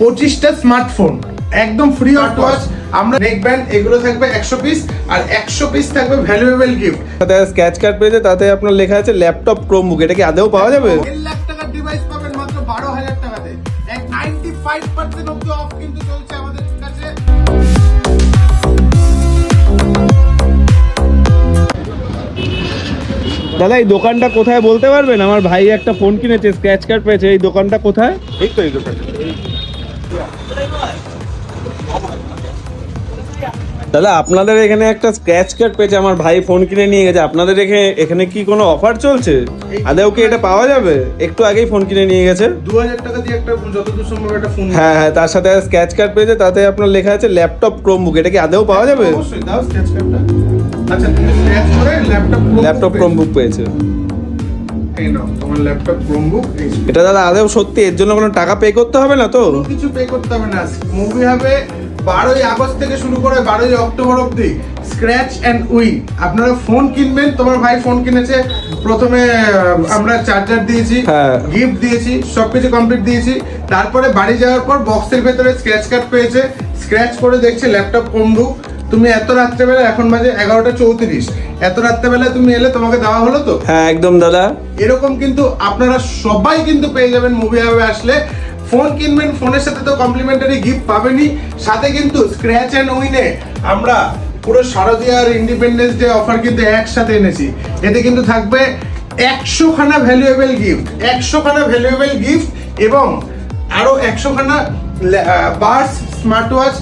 25টা smartphone একদম free of cost. আমরা নেক band এগুলো থাকবে 100 পিস, আর 100 পিস থাকবে ভ্যালুয়েবল গিফট। তাতে স্ক্র্যাচ কার্ড পেয়েছে, তাতে আপনার লেখা আছে ল্যাপটপ ক্রোমবুক। এটা কি আদেও পাওয়া যাবে? 1 লাখ টাকার ডিভাইস পাবেন মাত্র 12,000 টাকাতে। 95% অফ অফ কিন্তু চলছে আমাদের কাছে। দাদা এই দোকানটা কোথায় বলতে পারবেন? আমার ভাই একটা ফোন কিনেছে, স্ক্র্যাচ কার্ড পেয়েছে, এই দোকানটা কোথায়? এই তো এই দোকানটা। দাদা আপনাদের এখানে একটা স্ক্র্যাচ কার্ড পেয়েছে, আমার ভাই ফোন কিনে নিয়ে গেছে। আপনাদের এখানে কি কোনো অফার চলছে? আদেও কি এটা পাওয়া যাবে? একটু আগেই ফোন কিনে নিয়ে গেছে। 2000 টাকা দিয়ে একটা যতদূর সম্ভব একটা ফোন। হ্যাঁ হ্যাঁ, তার সাথে স্ক্র্যাচ কার্ড পেয়েছে, তাতে আপনার লেখা আছে ল্যাপটপ ক্রোমবুক। এটা কি আদেও পাওয়া যাবে? অবশ্যই দাও স্ক্র্যাচ কার্ডটা। আচ্ছা তুমি স্ক্র্যাচ করে ল্যাপটপ ক্রোমবুক পেয়েছে। এই নাও তোমার ল্যাপটপ ক্রোমবুক। এটা দাদা আদেও সত্যি? এর জন্য কোনো টাকা পে করতে হবে না তো? কোনো কিছু পে করতে হবে না। মুভি হবে 12ই আগস্ট থেকে শুরু করে 12ই অক্টোবর অবধি স্ক্র্যাচ এন্ড উইন। আপনারা ফোন কিনবেন, তোমার ভাই ফোন কিনেছে, প্রথমে আমরা চার্জার দিয়েছি, হ্যাঁ। গিফট দিয়েছি, সবকিছু কমপ্লিট দিয়েছি। তারপরে বাড়ি যাওয়ার পর বক্সের ভেতরে স্ক্র্যাচ কার্ড পেয়েছে, স্ক্র্যাচ করে দেখছে ল্যাপটপ ক্রোমবুক। তুমি এত রাত্রেবেলা, এখন বাজে 11টা 34, এত রাত্রেবেলা তুমি এলে, তোমাকে দেওয়া হলো তো? হ্যাঁ একদম দাদা। এরকম কিন্তু আপনারা সবাই কিন্তু পেয়ে যাবেন মুভি হাবে আসলে। ফোন কিনবেন, ফোনের সাথে তো কমপ্লিমেন্টারি গিফট পাবেনই, সাথে কিন্তু স্ক্র্যাচ এন্ড উইনে আমরা পুরো শারদীয়ার ইন্ডিপেন্ডেন্স ডে অফার কিন্তু একসাথে এনেছি। এতে কিন্তু থাকবে 100 খানা ভ্যালুয়েবল গিফট, 100 খানা ভ্যালুয়েবল গিফট, এবং আরো 100 খানা bars, smart watch,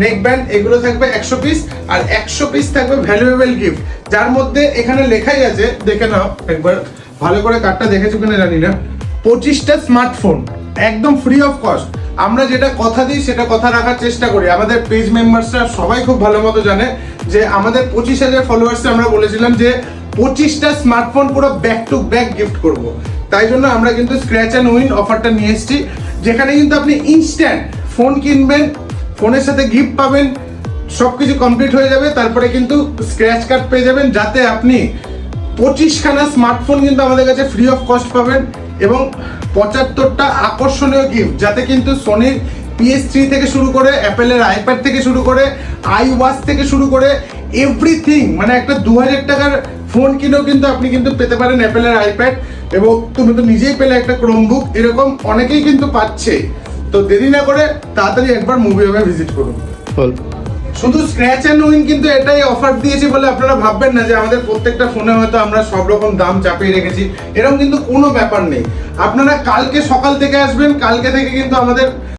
neck band এগুলো থাকবে 100 পিস, আর 100 পিস থাকবে ভ্যালুয়েবল গিফট, যার মধ্যে এখানে লেখাই আছে, দেখে নাও একবার ভালো করে, কার্ডটা দেখেছো কিনা জানি না। 25টা স্মার্টফোন একদম ফ্রি অফ কস্ট। আমরা যেটা কথা দিই সেটা কথা রাখার চেষ্টা করি। আমাদের পেজ মেম্বারসরা সবাই খুব ভালো মতো জানে যে আমাদের 25,000 ফলোয়ার্সে আমরা বলেছিলাম যে 25টা স্মার্টফোন পুরো ব্যাক টু ব্যাক গিফট করব। তাই জন্য আমরা কিন্তু স্ক্র্যাচ অ্যান্ড উইন অফারটা নিয়ে এসেছি, যেখানে কিন্তু আপনি ইনস্ট্যান্ট ফোন কিনবেন, ফোনের সাথে গিফট পাবেন, সবকিছু কমপ্লিট হয়ে যাবে, তারপরে কিন্তু স্ক্র্যাচ কার্ড পেয়ে যাবেন, যাতে আপনি 25 খানা স্মার্টফোন কিন্তু আমাদের কাছে ফ্রি অফ কস্ট পাবেন, এবং 75টা আকর্ষণীয় গিফট, যাতে কিন্তু সোনির PS3 থেকে শুরু করে, অ্যাপেলের আইপ্যাড থেকে শুরু করে, iWatch থেকে শুরু করে এভরিথিং, মানে একটা 2000 টাকার ফোন কিনেও কিন্তু আপনি কিন্তু পেতে পারেন অ্যাপেলের আইপ্যাড, এবং তুমি তো নিজেই পেলে একটা ক্রোমবুক। এরকম অনেকেই কিন্তু পাচ্ছে। তো দেরি না করে তাড়াতাড়ি একবার মুভি হবে ভিজিট করুন। শুধু স্ক্র্যাচ এন্ড উইন কিন্তু এটাই অফার দিয়েছি বলে আপনারা ভাববেন না যে আমাদের প্রত্যেকটা ফোনে হয়তো আমরা সব রকম দাম চাপিয়ে রেখেছি, এরকম কিন্তু কোনো ব্যাপার নেই। আপনারা কালকে সকাল থেকে আসবেন, কালকে থেকে কিন্তু আমাদের